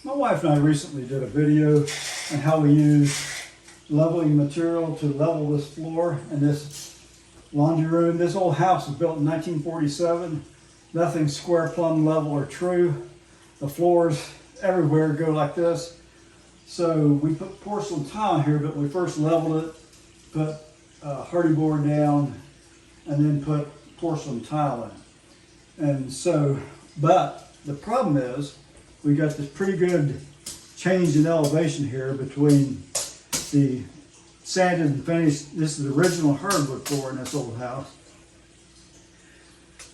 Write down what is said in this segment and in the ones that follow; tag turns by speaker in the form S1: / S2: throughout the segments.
S1: My wife and I recently did a video on how we use leveling material to level this floor and this laundry room. This old house was built in 1947. Nothing square, plumb, level, or true. The floors everywhere go like this. So we put porcelain tile here, but we first leveled it, put hardy board down, and then put porcelain tile in. And so, but the problem is, we got this pretty good change in elevation here between the sanded and finished. This is the original hardwood floor in this old house.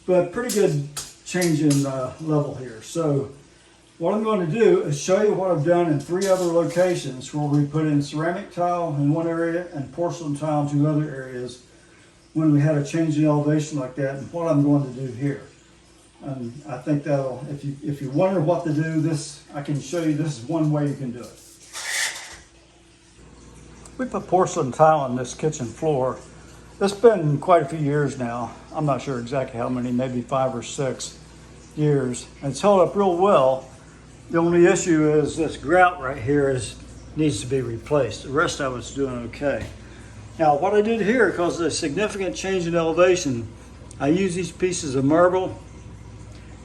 S1: But pretty good change in level here. So what I'm going to do is show you what I've done in 3 other locations where we put in ceramic tile in one area and porcelain tile in 2 other areas when we had a change in elevation like that, and what I'm going to do here. And I think that'll, if you wonder what to do, this, I can show you, this is one way you can do it. We put porcelain tile on this kitchen floor. It's been quite a few years now. I'm not sure exactly how many, maybe 5 or 6 years. And it's held up real well. The only issue is this grout right here needs to be replaced. The rest of it's doing okay. Now what I did here, because of a significant change in elevation, I use these pieces of marble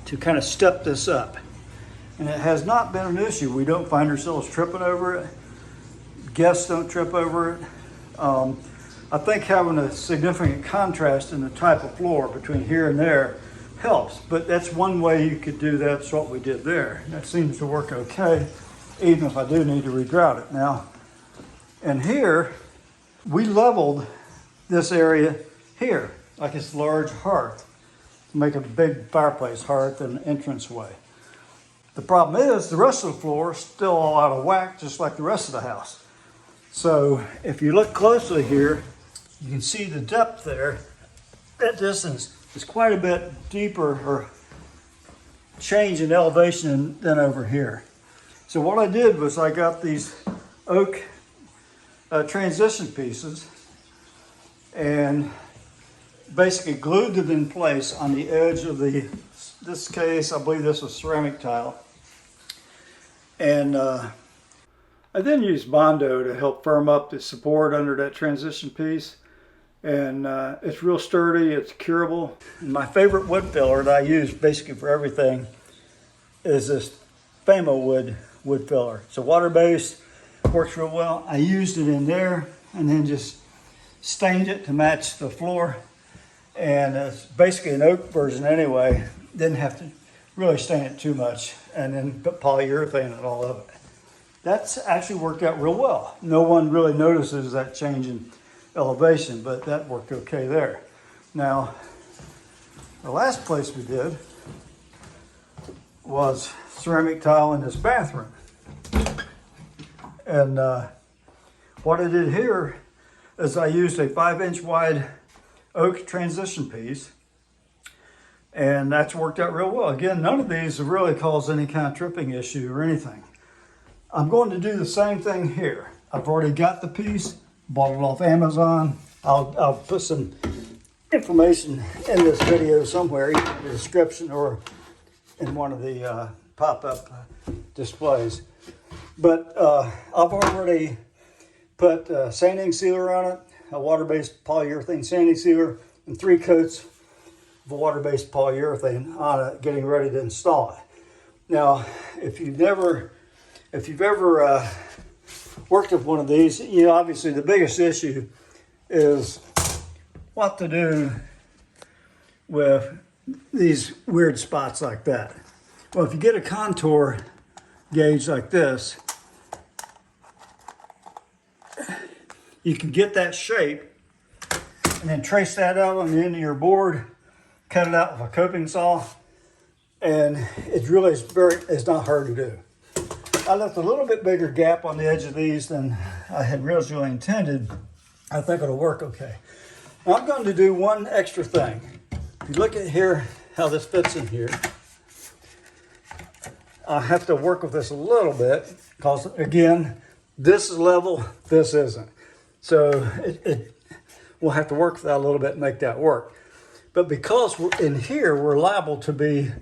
S1: to kind of step this up. And it has not been an issue. We don't find ourselves tripping over it. Guests don't trip over it. I think having a significant contrast in the type of floor between here and there helps, but that's one way you could do that. That's what we did there. That seems to work okay, even if I do need to regrout it. Now, and here, we leveled this area here, like it's a large hearth, to make a big fireplace hearth and entranceway. The problem is the rest of the floor is still all out of whack, just like the rest of the house. So if you look closely here, you can see the depth there. That distance is quite a bit deeper or change in elevation than over here. So what I did was I got these oak transition pieces and basically glued them in place on the edge of this case. I believe this was ceramic tile. And I then used Bondo to help firm up the support under that transition piece. And it's real sturdy, it's curable. And my favorite wood filler that I use basically for everything is this Famo wood filler. It's a water-based, works real well. I used it in there and then just stained it to match the floor. And it's basically an oak version anyway. Didn't have to really stain it too much, and then put polyurethane on all of it. That's actually worked out real well. No one really notices that change in elevation, but that worked okay there. Now, the last place we did was ceramic tile in this bathroom. And what I did here is I used a 5-inch wide oak transition piece, and that's worked out real well. Again, none of these have really caused any kind of tripping issue or anything. I'm going to do the same thing here. I've already got the piece, bought it off Amazon. I'll put some information in this video somewhere, either in the description or in one of the pop-up displays. But I've already put sanding sealer on it, a water-based polyurethane sanding sealer, and 3 coats of water-based polyurethane on it, getting ready to install it. Now, if you've ever worked with one of these, you know, obviously the biggest issue is what to do with these weird spots like that. Well, if you get a contour gauge like this, you can get that shape and then trace that out on the end of your board, cut it out with a coping saw, and it really is not hard to do. I left a little bit bigger gap on the edge of these than I had originally intended. I think it'll work okay. Now I'm going to do one extra thing. If you look at here, how this fits in here, I have to work with this a little bit because, again, this is level, this isn't. So we'll have to work with that a little bit and make that work. But because we're in here, we're liable to be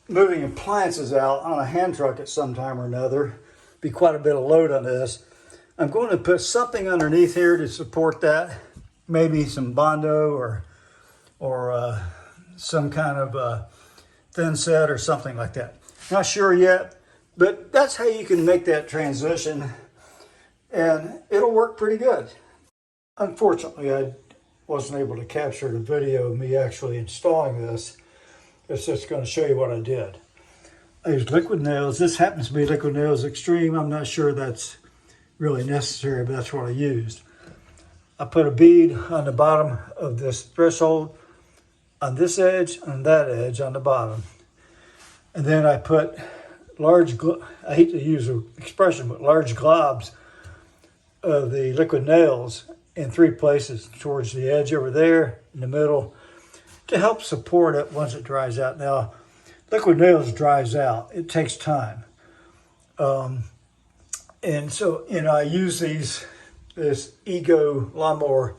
S1: moving appliances out on a hand truck at some time or another. Be quite a bit of load on this. I'm going to put something underneath here to support that. Maybe some Bondo or some kind of thin set or something like that. Not sure yet, but that's how you can make that transition, and it'll work pretty good. Unfortunately, I wasn't able to capture the video of me actually installing this. It's just going to show you what I did. I used liquid nails. This happens to be Liquid Nails Extreme. I'm not sure that's really necessary, but that's what I used. I put a bead on the bottom of this threshold, on this edge, on that edge, on the bottom. And then I put large, I hate to use the expression, but large globs of the liquid nails in 3 places, towards the edge over there, in the middle, to help support it once it dries out. Now, liquid nails dries out. It takes time. And so, I use this Ego lawnmower,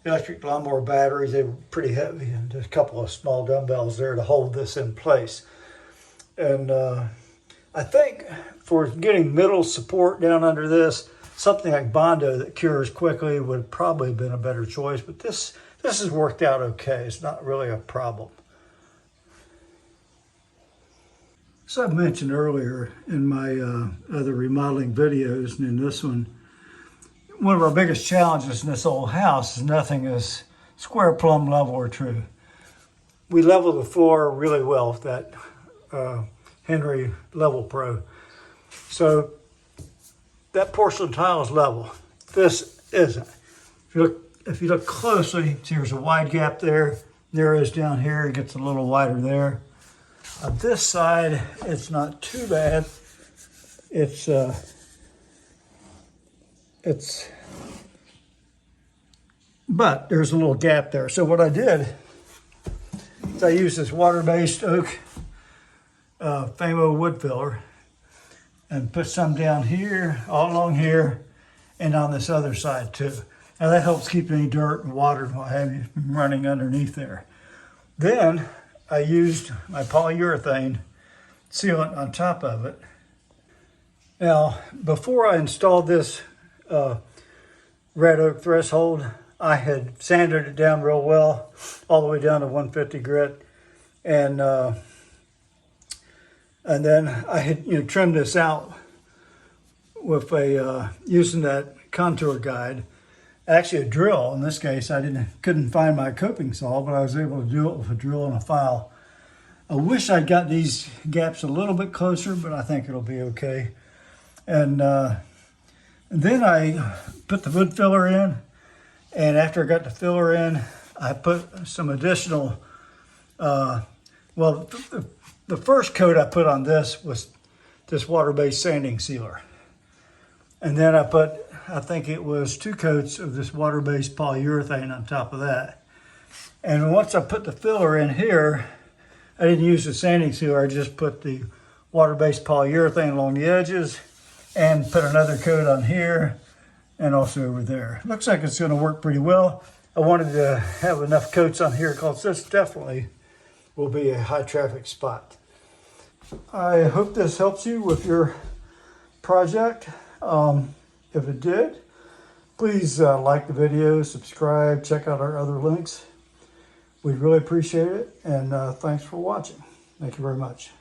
S1: electric lawnmower batteries. They were pretty heavy, and just a couple of small dumbbells there to hold this in place. And I think for getting middle support down under this, something like Bondo that cures quickly would probably have been a better choice, but this has worked out okay. It's not really a problem. As I mentioned earlier in my other remodeling videos, and in this one of our biggest challenges in this old house is nothing is square, plumb, level, or true. We level the floor really well with that Henry Level Pro. So that porcelain tile is level. This isn't. If you look closely, see there's a wide gap there. There is down here. It gets a little wider there. On this side, it's not too bad. But there's a little gap there. So what I did is I used this water-based oak Famo wood filler and put some down here, all along here, and on this other side too. Now that helps keep any dirt and water and what have you from running underneath there. Then I used my polyurethane sealant on top of it. Now, before I installed this red oak threshold, I had sanded it down real well, all the way down to 150 grit, and then I had trimmed this out with using that contour guide. Actually, a drill. In this case, I couldn't find my coping saw, but I was able to do it with a drill and a file. I wish I'd got these gaps a little bit closer, but I think it'll be okay. And then I put the wood filler in, and after I got the filler in, I put some additional, the first coat I put on this was this water-based sanding sealer. And then I put, I think it was 2 coats of this water-based polyurethane on top of that. And once I put the filler in here, I didn't use the sanding sealer. I just put the water-based polyurethane along the edges and put another coat on here and also over there. Looks like it's going to work pretty well. I wanted to have enough coats on here because this definitely will be a high traffic spot. I hope this helps you with your project. If it did, please like the video, subscribe, check out our other links. We'd really appreciate it, and thanks for watching. Thank you very much.